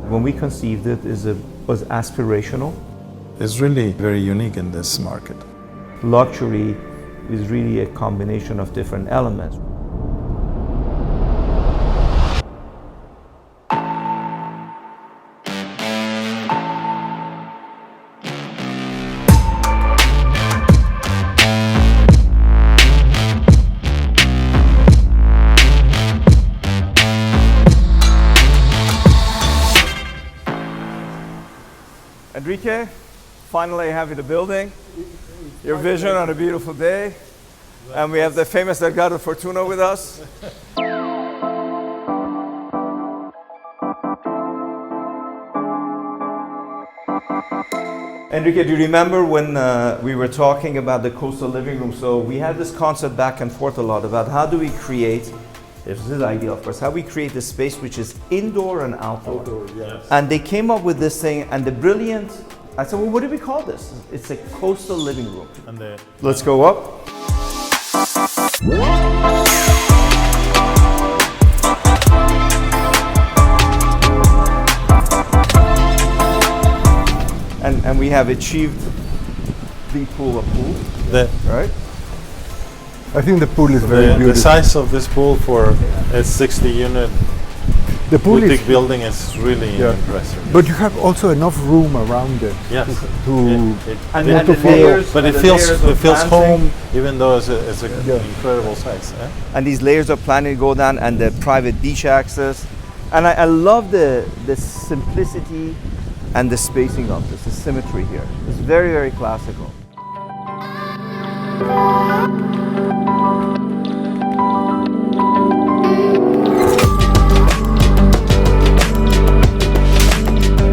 When we conceived it, was aspirational. It's really very unique in this market. Luxury is really a combination of different elements. Enrique, finally I have you the building, your vision on a beautiful day, and we have the famous Delgado Fortuna with us. Enrique, do you remember when we were talking about the coastal living room? So we had this concept back and forth a lot about how do we create, this is ideal of course, how we create a space which is indoor and outdoor. Yes. And they came up with this thing, and the brilliant, I said, well, what do we call this? It's a coastal living room. And Let's go up. And we have achieved the pool of pool, right? I think the pool is very beautiful. The size of this pool for a 60-unit boutique building is really impressive. But you have also enough room around it. Yes. But it feels home, even though it's an incredible size. Eh? And these layers of planning go down, and the private beach access. And I love the simplicity and the spacing of this, the symmetry here. It's very, very classical.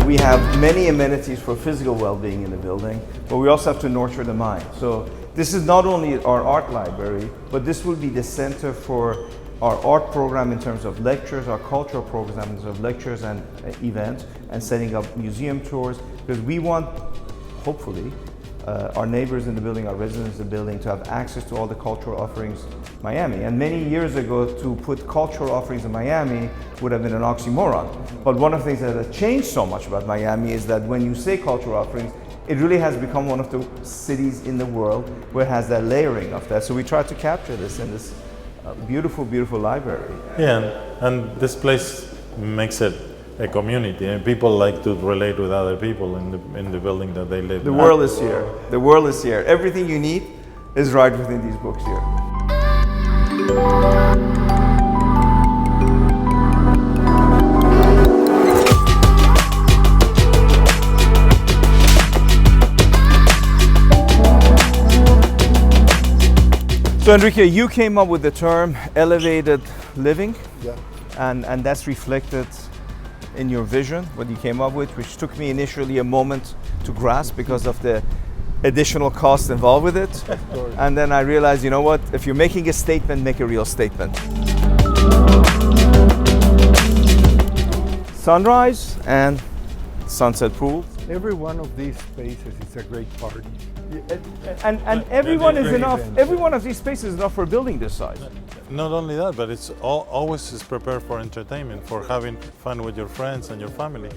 We have many amenities for physical well-being in the building, but we also have to nurture the mind. So this is not only our art library, but this will be the center for our art program in terms of lectures, our cultural program in terms of lectures and events, and setting up museum tours, because we want, hopefully, our neighbors in the building, our residents in the building, to have access to all the cultural offerings in Miami. And many years ago, to put cultural offerings in Miami would have been an oxymoron. But one of the things that has changed so much about Miami is that when you say cultural offerings, it really has become one of the cities in the world where it has that layering of that. So we try to capture this in this beautiful, beautiful library. Yeah, and this place makes it a community, and people like to relate with other people in the building that they live in. The world is here. The world is here. Everything you need is right within these books here. So Enrique, you came up with the term elevated living, and that's reflected in your vision, what you came up with, which took me initially a moment to grasp because of the additional cost involved with it. And then I realized, you know what, if you're making a statement, make a real statement. Sunrise and sunset pool. Every one of these spaces is a great party. And everyone is enough. Every one of these spaces is enough for a building this size. Not only that, but it's always is prepared for entertainment, for having fun with your friends and your family.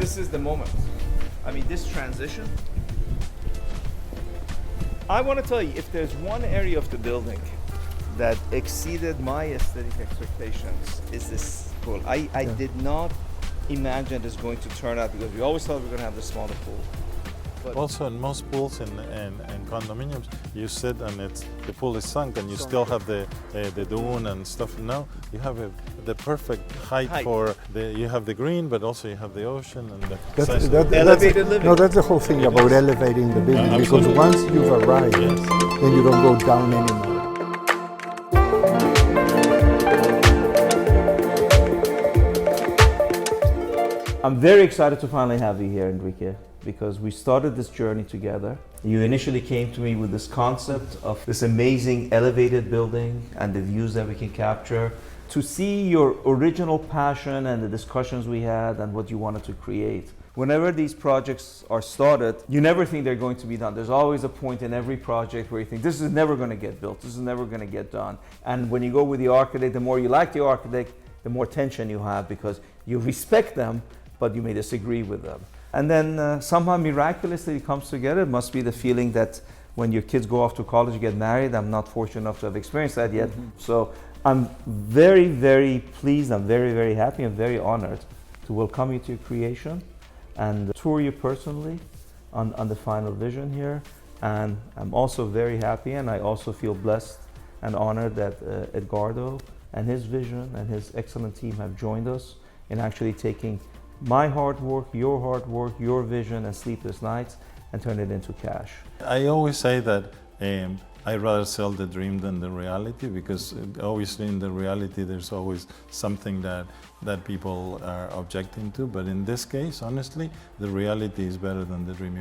This is the moment. I mean, this transition. I want to tell you, if there's one area of the building that exceeded my aesthetic expectations, is this pool. I did not imagine this going to turn out, because we always thought we were going to have the smaller pool. But also, in most pools in condominiums, you sit and the pool is sunk, and you still have the dune and stuff. Now you have the perfect height for you have the green, but also you have the ocean and the elevated living. No, that's the whole thing about elevating the building, because once you've arrived, then you don't go down anymore. I'm very excited to finally have you here, Enrique, because we started this journey together. You initially came to me with this concept of this amazing elevated building and the views that we can capture. To see your original passion and the discussions we had and what you wanted to create Whenever these projects are started, you never think they're going to be done. There's always a point in every project where you think, this is never going to get built, this is never going to get done. And when you go with the architect, the more you like the architect, the more tension you have because you respect them, but you may disagree with them. And then somehow miraculously it comes together. It must be the feeling that when your kids go off to college, you get married. I'm not fortunate enough to have experienced that yet. So I'm very, very pleased. I'm very, very happy and very honored to welcome you to your creation and tour you personally on the final vision here. And I'm also very happy, and I also feel blessed and honored that Edgardo and his vision and his excellent team have joined us in actually taking my hard work, your vision and sleepless nights and turn it into cash. I always say that I'd rather sell the dream than the reality, because obviously in the reality there's always something that people are objecting to, but in this case, honestly, the reality is better than the dream.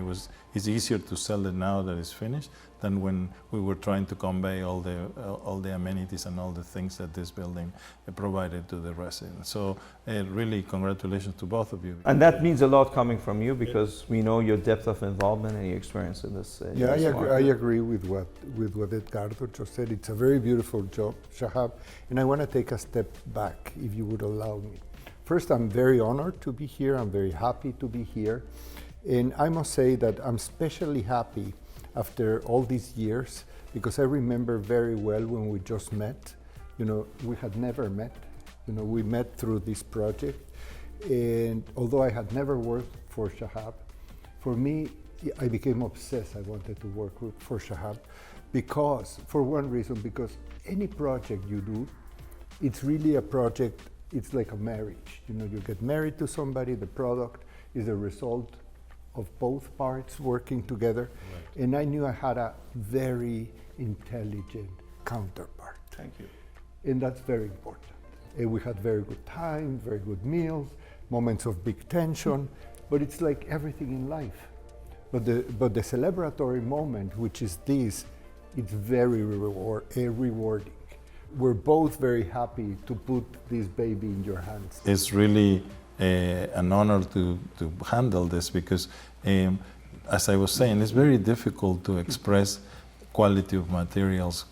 It's easier to sell it now that it's finished than when we were trying to convey all the amenities and all the things that this building provided to the residents. So really congratulations to both of you. And that means a lot coming from you, because we know your depth of involvement and your experience in this. Yeah, I agree with what Edgardo just said. It's a very beautiful job, Shahab, and I want to take a step back, if you would allow me. First, I'm very honored to be here. I'm very happy to be here. And I must say that I'm especially happy after all these years, because I remember very well when we just met. You know, we had never met. You know, we met through this project. And although I had never worked for Shahab, for me, I became obsessed. I wanted to work for Shahab because, for one reason, because any project you do, it's really a project, it's like a marriage. You know, you get married to somebody, the product is a result of both parts working together. Right. And I knew I had a very intelligent counterpart. Thank you. And that's very important. And we had very good time, very good meals, moments of big tension, but it's like everything in life. But the celebratory moment, which is this, it's very rewarding. We're both very happy to put this baby in your hands. It's really an honor to handle this, because as I was saying, it's very difficult to express quality of materials,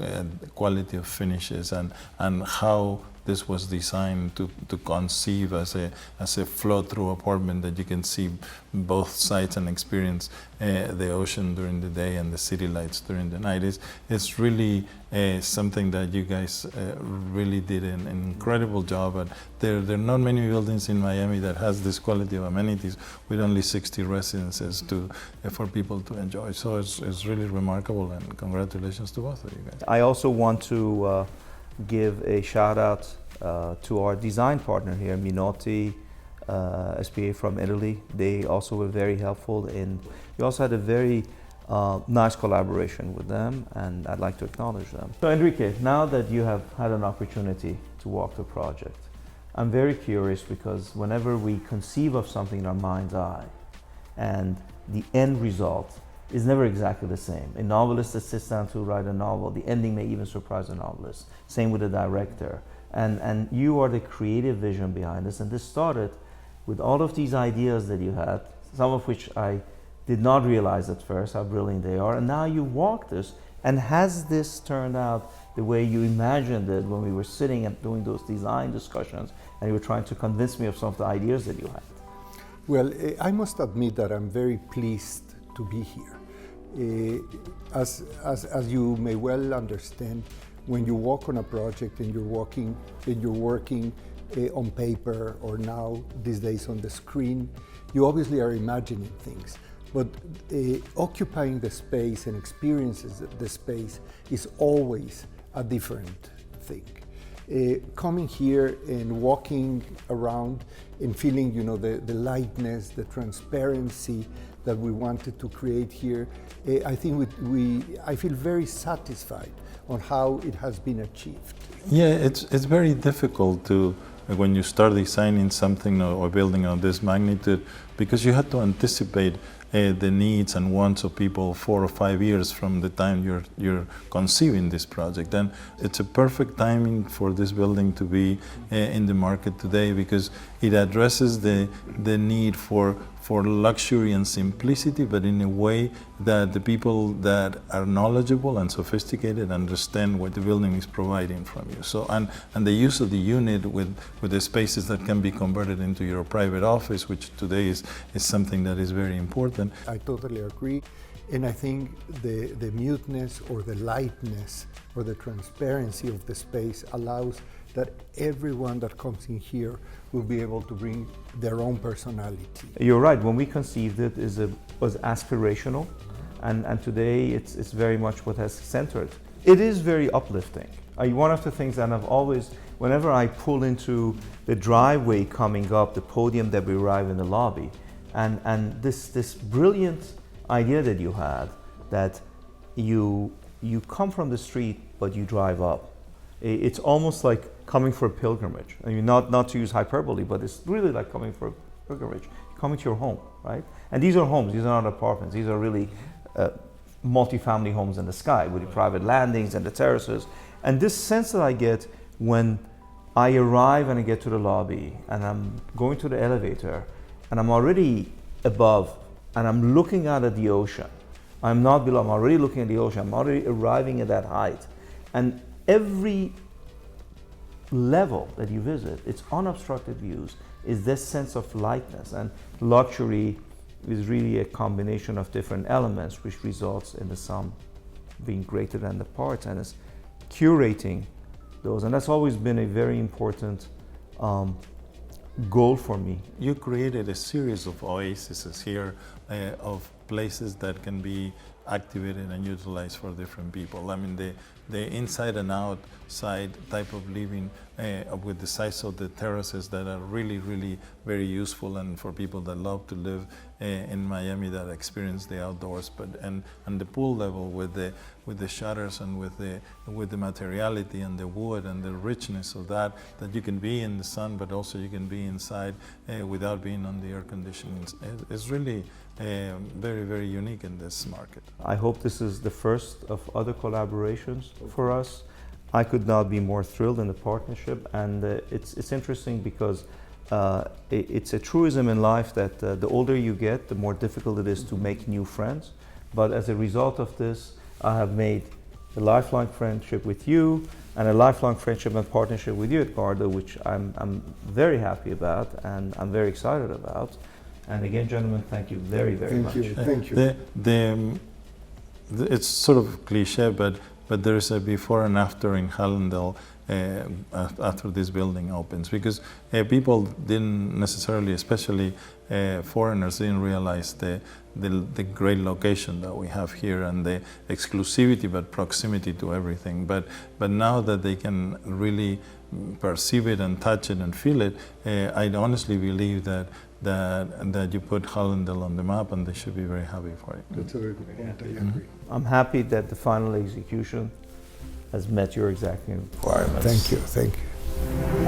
quality of finishes, and how this was designed to conceive as a flow-through apartment that you can see both sides and experience the ocean during the day and the city lights during the night. It's really something that you guys really did an incredible job at. There are not many buildings in Miami that has this quality of amenities with only 60 residences for people to enjoy. So it's really remarkable, and congratulations to both of you guys. I also want to give a shout out to our design partner here, Minotti SPA from Italy. They also were very helpful, and we also had a very nice collaboration with them, and I'd like to acknowledge them. So Enrique, now that you have had an opportunity to walk the project, I'm very curious, because whenever we conceive of something in our mind's eye and the end result is never exactly the same. A novelist that sits down to write a novel, the ending may even surprise the novelist. Same with the director. And you are the creative vision behind this. And this started with all of these ideas that you had, some of which I did not realize at first how brilliant they are. And now you walk this. And has this turned out the way you imagined it when we were sitting and doing those design discussions and you were trying to convince me of some of the ideas that you had? Well, I must admit that I'm very pleased to be here. As you may well understand, when you walk on a project and you're working on paper, or now these days on the screen, you obviously are imagining things. But occupying the space and experiences the space is always a different thing. Coming here and walking around and feeling, you know, the lightness, the transparency that we wanted to create here, I think I feel very satisfied on how it has been achieved. Yeah, it's very difficult to, when you start designing something or building of this magnitude, because you have to anticipate the needs and wants of people 4 or 5 years from the time you're conceiving this project. And it's a perfect timing for this building to be in the market today, because it addresses the need for luxury and simplicity, but in a way that the people that are knowledgeable and sophisticated understand what the building is providing from you. So, and the use of the unit with the spaces that can be converted into your private office, which today is something that is very important. I totally agree. And I think the muteness or the lightness or the transparency of the space allows that everyone that comes in here will be able to bring their own personality. You're right. When we conceived it, was aspirational, and today it's very much what has centered. It is very uplifting. One of the things that I've always, whenever I pull into the driveway coming up, the podium that we arrive in the lobby, and this brilliant idea that you had, that you come from the street but you drive up. It's almost like coming for a pilgrimage. I mean, not to use hyperbole, but it's really like coming for a pilgrimage. Coming to your home, right? And these are homes, these are not apartments. These are really multi-family homes in the sky with the private landings and the terraces. And this sense that I get when I arrive and I get to the lobby and I'm going to the elevator and I'm already above and I'm looking out at the ocean. I'm not below, I'm already looking at the ocean. I'm already arriving at that height. And every level that you visit, it's unobstructed views, is this sense of lightness. And luxury is really a combination of different elements which results in the sum being greater than the parts, and it's curating those. And that's always been a very important goal for me. You created a series of oases here, of places that can be activated and utilized for different people. I mean, the inside and outside type of living with the size of the terraces that are really, really very useful, and for people that love to live in Miami, that experience the outdoors. But and the pool level with the shutters and with the materiality and the wood and the richness of that you can be in the sun, but also you can be inside without being on the air conditioning. It's really very, very unique in this market. I hope this is the first of other collaborations for us. I could not be more thrilled in the partnership, and it's interesting because it's a truism in life that the older you get, the more difficult it is to make new friends. But as a result of this, I have made a lifelong friendship with you and a lifelong friendship and partnership with you, Edgardo, which I'm very happy about and I'm very excited about. And again, gentlemen, thank you very, very much. Thank you. It's sort of cliche, but there is a before and after in Hallandale after this building opens, because people didn't necessarily, especially foreigners, didn't realize the great location that we have here and the exclusivity but proximity to everything. But now that they can really perceive it and touch it and feel it, I honestly believe that you put Hallandale on the map, and they should be very happy for it. That's a very good point. I agree. I'm happy that the final execution has met your exacting requirements. Thank you. Thank you.